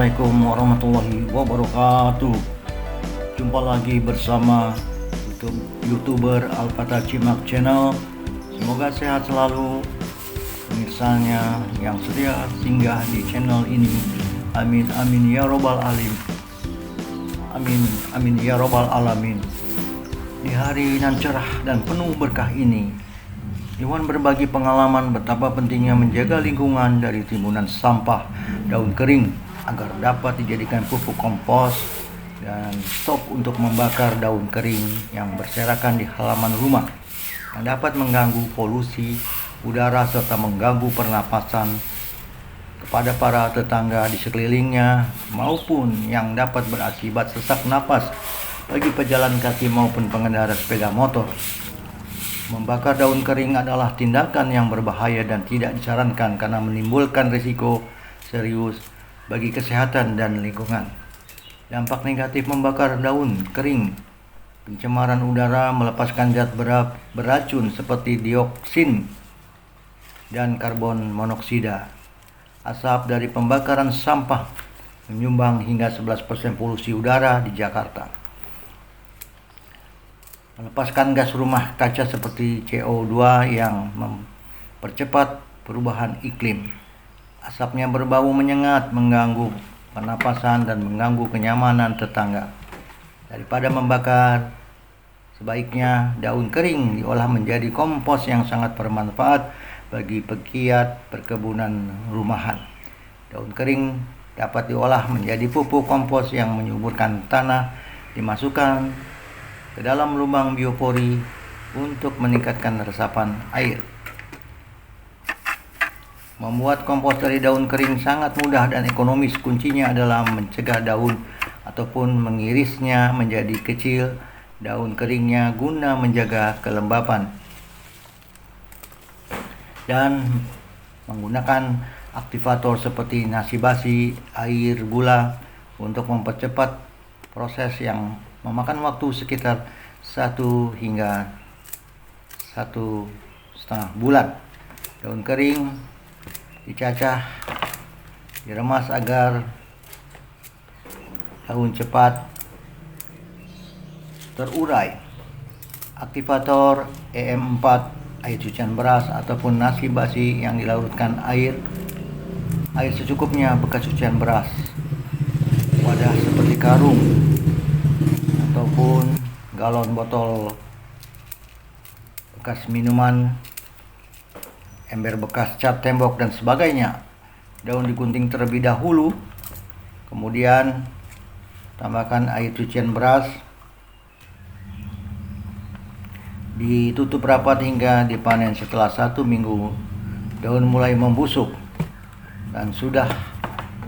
Assalamualaikum warahmatullahi wabarakatuh. Jumpa lagi bersama YouTuber Alfata Cimak Channel. Semoga sehat selalu pemirsanya yang setia singgah di channel ini. Amin amin ya robbal alamin. Amin amin ya robbal alamin. Di hari nan cerah dan penuh berkah ini, Iwan berbagi pengalaman betapa pentingnya menjaga lingkungan dari timbunan sampah daun kering agar dapat dijadikan pupuk kompos dan stop untuk membakar daun kering yang berserakan di halaman rumah yang dapat mengganggu polusi udara serta mengganggu pernapasan kepada para tetangga di sekelilingnya maupun yang dapat berakibat sesak napas bagi pejalan kaki maupun pengendara sepeda motor. Membakar daun kering adalah tindakan yang berbahaya dan tidak disarankan karena menimbulkan risiko serius bagi kesehatan dan lingkungan. Dampak negatif membakar daun kering: pencemaran udara, melepaskan zat beracun seperti dioksin dan karbon monoksida. Asap dari pembakaran sampah menyumbang hingga 11% polusi udara di Jakarta. Melepaskan gas rumah kaca seperti CO2 yang mempercepat perubahan iklim. Asapnya berbau menyengat, mengganggu pernapasan dan mengganggu kenyamanan tetangga. Daripada membakar, sebaiknya daun kering diolah menjadi kompos yang sangat bermanfaat bagi pegiat perkebunan rumahan. Daun kering dapat diolah menjadi pupuk kompos yang menyuburkan tanah, dimasukkan ke dalam lubang biopori untuk meningkatkan resapan air. Membuat kompos dari daun kering sangat mudah dan ekonomis. Kuncinya adalah mencegah daun ataupun mengirisnya menjadi kecil daun keringnya guna menjaga kelembapan dan menggunakan aktivator seperti nasi basi, air, gula untuk mempercepat proses yang memakan waktu sekitar 1 hingga 1,5 bulan. Daun kering dicacah, diremas agar daun cepat terurai. Aktivator EM4, air cucian beras ataupun nasi basi yang dilarutkan air secukupnya bekas cucian beras, wadah seperti karung ataupun galon botol bekas minuman, ember bekas cat tembok dan sebagainya. Daun digunting terlebih dahulu, kemudian tambahkan air cucian beras, ditutup rapat hingga dipanen. Setelah 1 minggu daun mulai membusuk dan sudah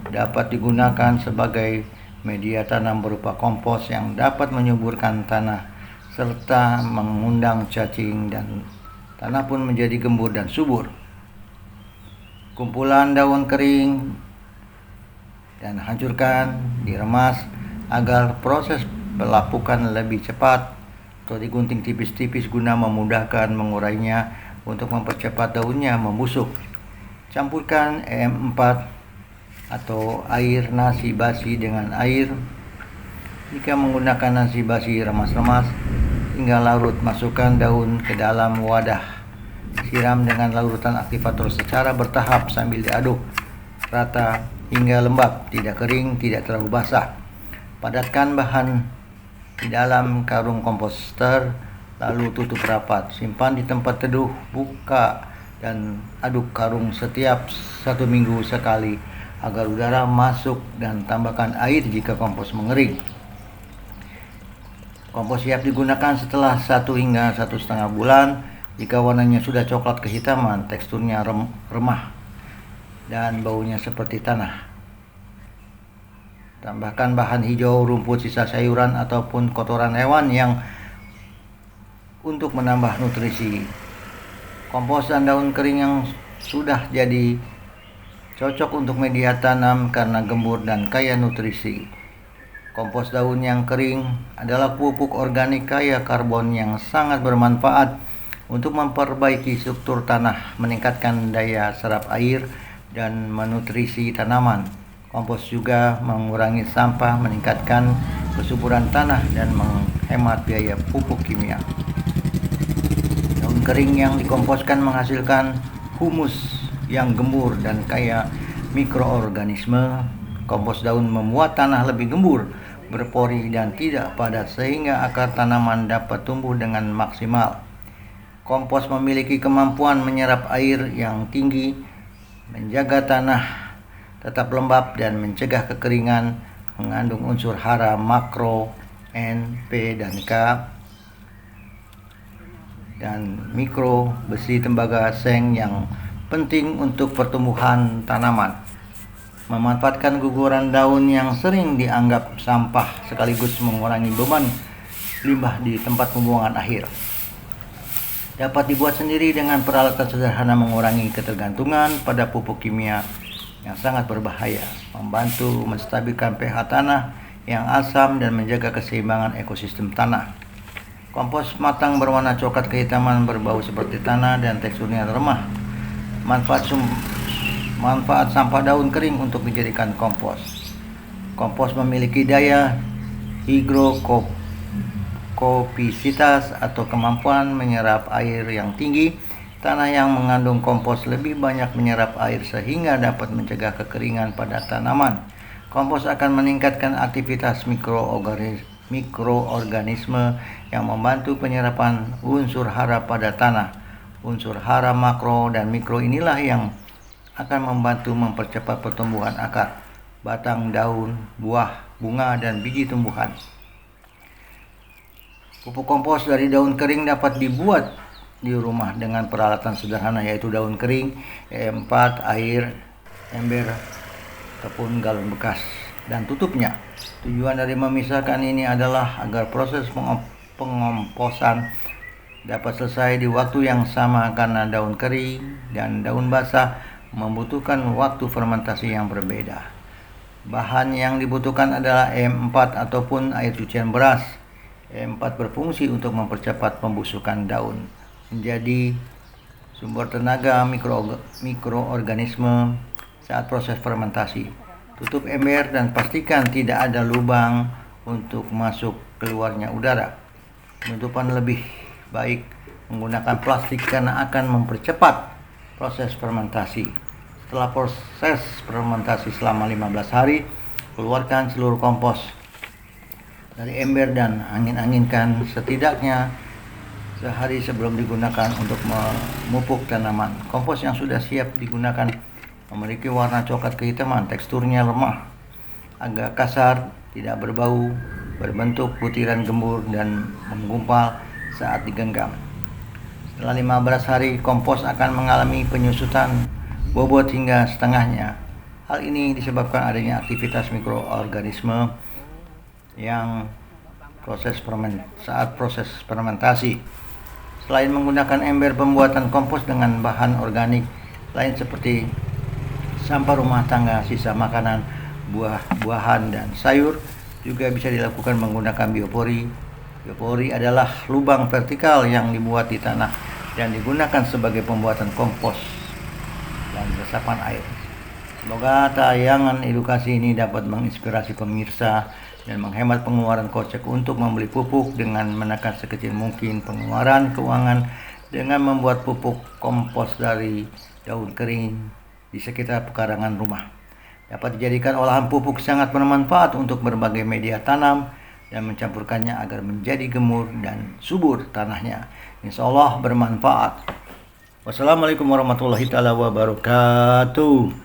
dapat digunakan sebagai media tanam berupa kompos yang dapat menyuburkan tanah serta mengundang cacing dan tanah pun menjadi gembur dan subur. Kumpulan daun kering dan hancurkan, diremas agar proses pelapukan lebih cepat atau digunting tipis-tipis guna memudahkan mengurainya untuk mempercepat daunnya membusuk. Campurkan EM4 atau air nasi basi dengan air. Jika menggunakan nasi basi, remas-remas hingga larut. Masukkan daun ke dalam wadah. Siram dengan larutan aktivator secara bertahap sambil diaduk rata hingga lembab, tidak kering, tidak terlalu basah. Padatkan bahan di dalam karung komposter, lalu tutup rapat. Simpan di tempat teduh, buka dan aduk karung setiap 1 minggu sekali agar udara masuk dan tambahkan air jika kompos mengering. Kompos siap digunakan setelah 1 hingga 1,5 bulan. Jika warnanya sudah coklat kehitaman, teksturnya remah dan baunya seperti tanah. Tambahkan bahan hijau, rumput, sisa sayuran ataupun kotoran hewan yang untuk menambah nutrisi. Kompos dan daun kering yang sudah jadi cocok untuk media tanam karena gembur dan kaya nutrisi. Kompos daun yang kering adalah pupuk organik kaya karbon yang sangat bermanfaat untuk memperbaiki struktur tanah, meningkatkan daya serap air, dan menutrisi tanaman. Kompos juga mengurangi sampah, meningkatkan kesuburan tanah, dan menghemat biaya pupuk kimia. Daun kering yang dikomposkan menghasilkan humus yang gembur dan kaya mikroorganisme. Kompos daun membuat tanah lebih gembur, berpori, dan tidak padat sehingga akar tanaman dapat tumbuh dengan maksimal. Kompos memiliki kemampuan menyerap air yang tinggi, menjaga tanah tetap lembab, dan mencegah kekeringan. Mengandung unsur hara makro N, P, dan K, dan mikro besi, tembaga, seng yang penting untuk pertumbuhan tanaman. Memanfaatkan guguran daun yang sering dianggap sampah sekaligus mengurangi beban limbah di tempat pembuangan akhir. Dapat dibuat sendiri dengan peralatan sederhana, mengurangi ketergantungan pada pupuk kimia yang sangat berbahaya, membantu menstabilkan pH tanah yang asam, dan menjaga keseimbangan ekosistem tanah. Kompos matang berwarna coklat kehitaman, berbau seperti tanah, dan teksturnya remah. Manfaat sampah daun kering untuk dijadikan kompos. Kompos memiliki daya hidrokofisitas atau kemampuan menyerap air yang tinggi. Tanah yang mengandung kompos lebih banyak menyerap air sehingga dapat mencegah kekeringan pada tanaman. Kompos akan meningkatkan aktivitas mikroorganisme yang membantu penyerapan unsur hara pada tanah. Unsur hara makro dan mikro inilah yang akan membantu mempercepat pertumbuhan akar, batang, daun, buah, bunga, dan biji tumbuhan. Pupuk kompos dari daun kering dapat dibuat di rumah dengan peralatan sederhana, yaitu daun kering, E4, air, ember, ataupun galon bekas, dan tutupnya. Tujuan dari memisahkan ini adalah agar proses pengomposan dapat selesai di waktu yang sama, karena daun kering dan daun basah membutuhkan waktu fermentasi yang berbeda. Bahan yang dibutuhkan adalah E4 ataupun air cucian beras. E4 berfungsi untuk mempercepat pembusukan daun menjadi sumber tenaga mikroorganisme saat proses fermentasi. Tutup ember dan pastikan tidak ada lubang untuk masuk keluarnya udara. Penutupan lebih baik menggunakan plastik karena akan mempercepat proses fermentasi. Setelah proses fermentasi selama 15 hari, keluarkan seluruh kompos dari ember dan angin-anginkan setidaknya sehari sebelum digunakan untuk memupuk tanaman. Kompos yang sudah siap digunakan memiliki warna coklat kehitaman, teksturnya lemah, agak kasar, tidak berbau, berbentuk butiran gembur, dan menggumpal saat digenggam. Setelah 15 hari, kompos akan mengalami penyusutan bobot hingga setengahnya. Hal ini disebabkan adanya aktivitas mikroorganisme yang saat proses fermentasi. Selain menggunakan ember, pembuatan kompos dengan bahan organik lain seperti sampah rumah tangga, sisa makanan, buah-buahan, dan sayur juga bisa dilakukan menggunakan biopori. Biopori adalah lubang vertikal yang dibuat di tanah dan digunakan sebagai pembuatan kompos dan resapan air. Semoga tayangan edukasi ini dapat menginspirasi pemirsa dan menghemat pengeluaran kocek untuk membeli pupuk dengan menekan sekecil mungkin pengeluaran keuangan dengan membuat pupuk kompos dari daun kering di sekitar pekarangan rumah. Dapat dijadikan olahan pupuk sangat bermanfaat untuk berbagai media tanam dan mencampurkannya agar menjadi gemur dan subur tanahnya. Insya Allah bermanfaat. Wassalamualaikum warahmatullahi wabarakatuh.